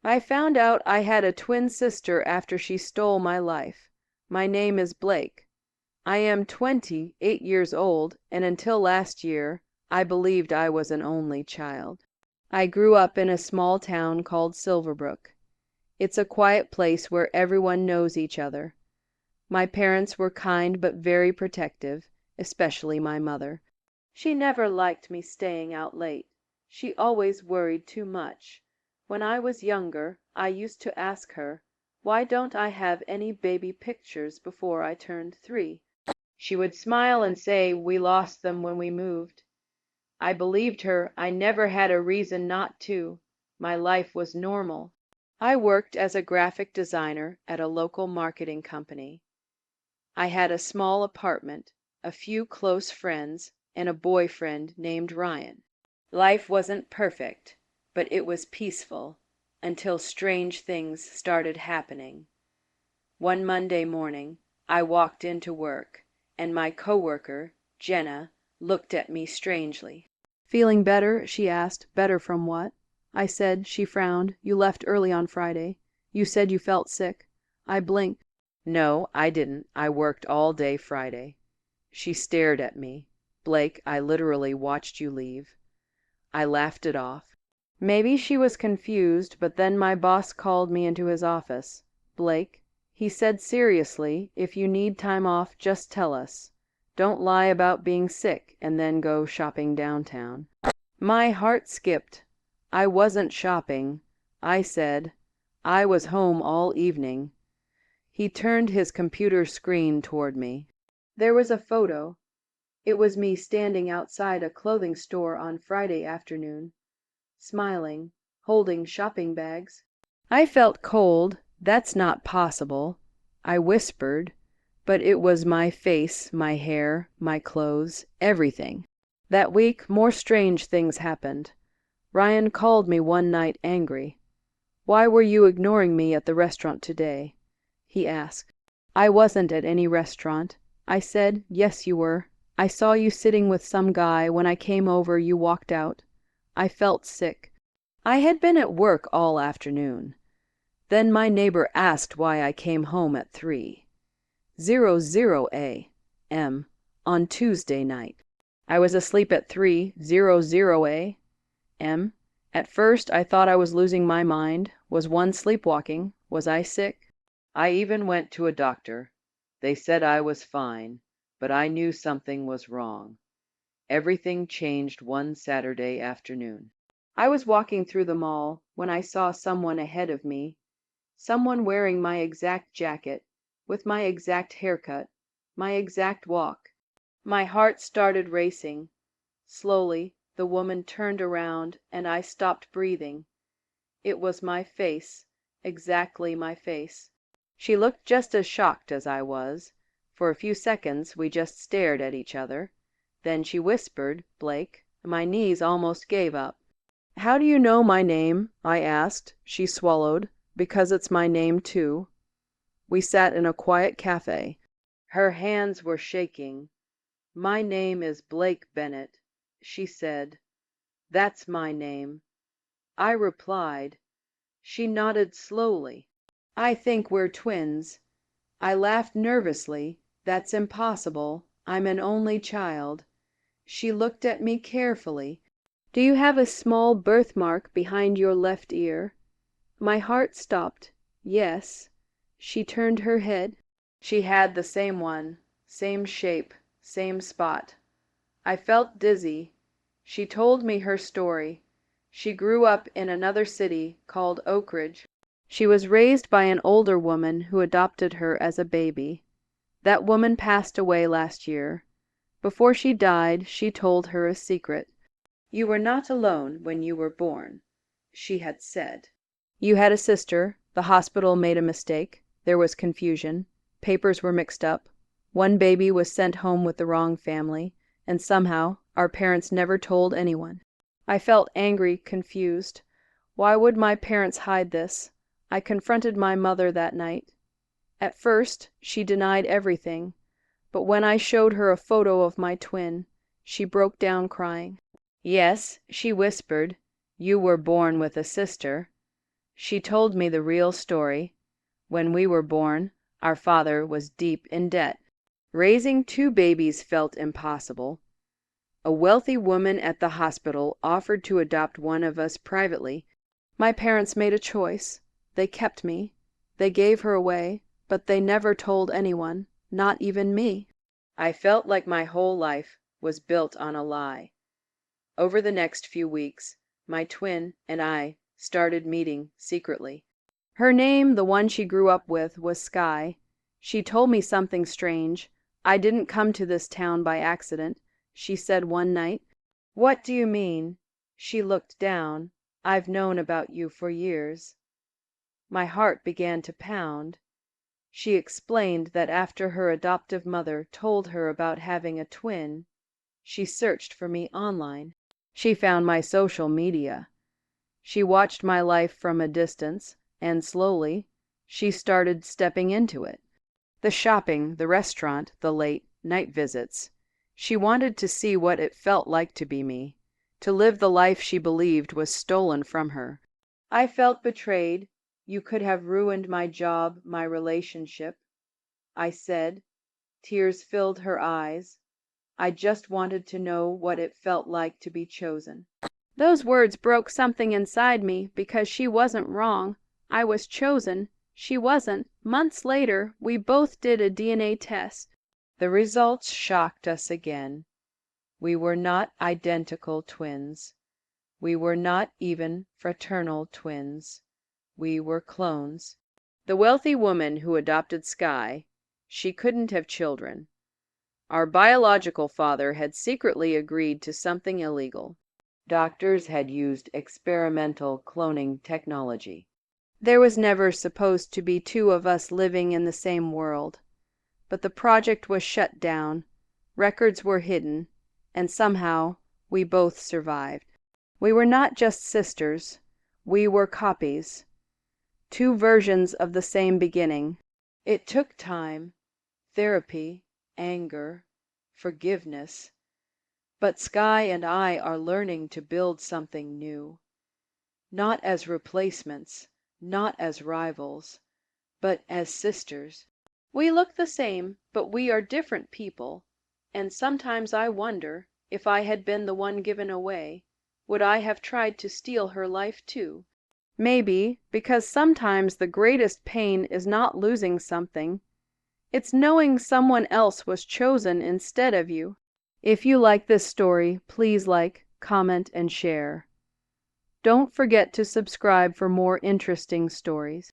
I found out I had a twin sister after she stole my life. My name is Blake. I am 28 years old, and until last year, I believed I was an only child. I grew up in a small town called Silverbrook. It's a quiet place where everyone knows each other. My parents were kind but very protective, especially my mother. She never liked me staying out late. She always worried too much. When I was younger, I used to ask her, why don't I have any baby pictures before I turned 3? She would smile and say we lost them when we moved. I believed her. I never had a reason not to. My life was normal. I worked as a graphic designer at a local marketing company. I had a small apartment, a few close friends, and a boyfriend named Ryan. Life wasn't perfect, but it was peaceful until strange things started happening. One Monday morning, I walked into work, and my coworker, Jenna, looked at me strangely. "Feeling better?" she asked. "Better from what?" I said. She frowned. "You left early on Friday. You said you felt sick." I blinked. "No, I didn't. I worked all day Friday." She stared at me. "Blake, I literally watched you leave." I laughed it off. Maybe she was confused, but then my boss called me into his office. "Blake," he said seriously, "if you need time off, just tell us. Don't lie about being sick and then go shopping downtown." My heart skipped. I wasn't shopping. I said, "I was home all evening." He turned his computer screen toward me. There was a photo. It was me standing outside a clothing store on Friday afternoon, smiling, holding shopping bags. I felt cold. "That's not possible," I whispered, but it was my face, my hair, my clothes, everything. That week, more strange things happened. Ryan called me one night angry. "Why were you ignoring me at the restaurant today?" he asked. "I wasn't at any restaurant." I said. "Yes, you were. I saw you sitting with some guy. When I came over, you walked out." I felt sick. I had been at work all afternoon. Then my neighbor asked why I came home at 3:00 a.m. on Tuesday night. I was asleep at 3:00 a.m. At first I thought I was losing my mind. Was one sleepwalking? Was I sick? I even went to a doctor. They said I was fine, but I knew something was wrong. Everything changed one Saturday afternoon. I was walking through the mall when I saw someone ahead of me, someone wearing my exact jacket, with my exact haircut, my exact walk. My heart started racing. Slowly, the woman turned around and I stopped breathing. It was my face, exactly my face. She looked just as shocked as I was. For a few seconds we just stared at each other. Then she whispered, "Blake." My knees almost gave up. "How do you know my name?" I asked. She swallowed. "Because it's my name, too." We sat in a quiet cafe. Her hands were shaking. "My name is Blake Bennett," she said. "That's my name." I replied. She nodded slowly. "I think we're twins." I laughed nervously. "That's impossible. I'm an only child." She looked at me carefully. "Do you have a small birthmark behind your left ear?" My heart stopped. "Yes." She turned her head. She had the same one, same shape, same spot. I felt dizzy. She told me her story. She grew up in another city called Oak Ridge. She was raised by an older woman who adopted her as a baby. That woman passed away last year. Before she died, she told her a secret. "You were not alone when you were born," she had said. "You had a sister. The hospital made a mistake. There was confusion. Papers were mixed up. One baby was sent home with the wrong family, and somehow our parents never told anyone." I felt angry, confused. Why would my parents hide this? I confronted my mother that night. At first, she denied everything, but when I showed her a photo of my twin, she broke down crying. "Yes," she whispered, "you were born with a sister." She told me the real story. When we were born, our father was deep in debt. Raising two babies felt impossible. A wealthy woman at the hospital offered to adopt one of us privately. My parents made a choice. They kept me. They gave her away, but they never told anyone, not even me. I felt like my whole life was built on a lie. Over the next few weeks, my twin and I started meeting secretly. Her name, the one she grew up with, was Sky. She told me something strange. I didn't come to this town by accident, she said one night. What do you mean? She looked down. I've known about you for years. My heart began to pound. She explained that after her adoptive mother told her about having a twin, she searched for me online. She found my social media. She watched my life from a distance, and slowly, she started stepping into it. The shopping, the restaurant, the late night visits. She wanted to see what it felt like to be me, to live the life she believed was stolen from her. I felt betrayed. You could have ruined my job, my relationship, I said. Tears filled her eyes. I just wanted to know what it felt like to be chosen. Those words broke something inside me because she wasn't wrong. I was chosen. She wasn't. Months later, we both did a DNA test. The results shocked us again. We were not identical twins. We were not even fraternal twins. We were clones. The wealthy woman who adopted Sky, she couldn't have children. Our biological father had secretly agreed to something illegal. Doctors had used experimental cloning technology. There was never supposed to be two of us living in the same world. But the project was shut down, records were hidden, and somehow we both survived. We were not just sisters, we were copies. Two versions of the same beginning. It took time, therapy, anger, forgiveness. But Sky and I are learning to build something new. Not as replacements, not as rivals, but as sisters. We look the same, but we are different people. And sometimes I wonder, if I had been the one given away, would I have tried to steal her life too? Maybe, because sometimes the greatest pain is not losing something. It's knowing someone else was chosen instead of you. If you like this story, please like, comment, and share. Don't forget to subscribe for more interesting stories.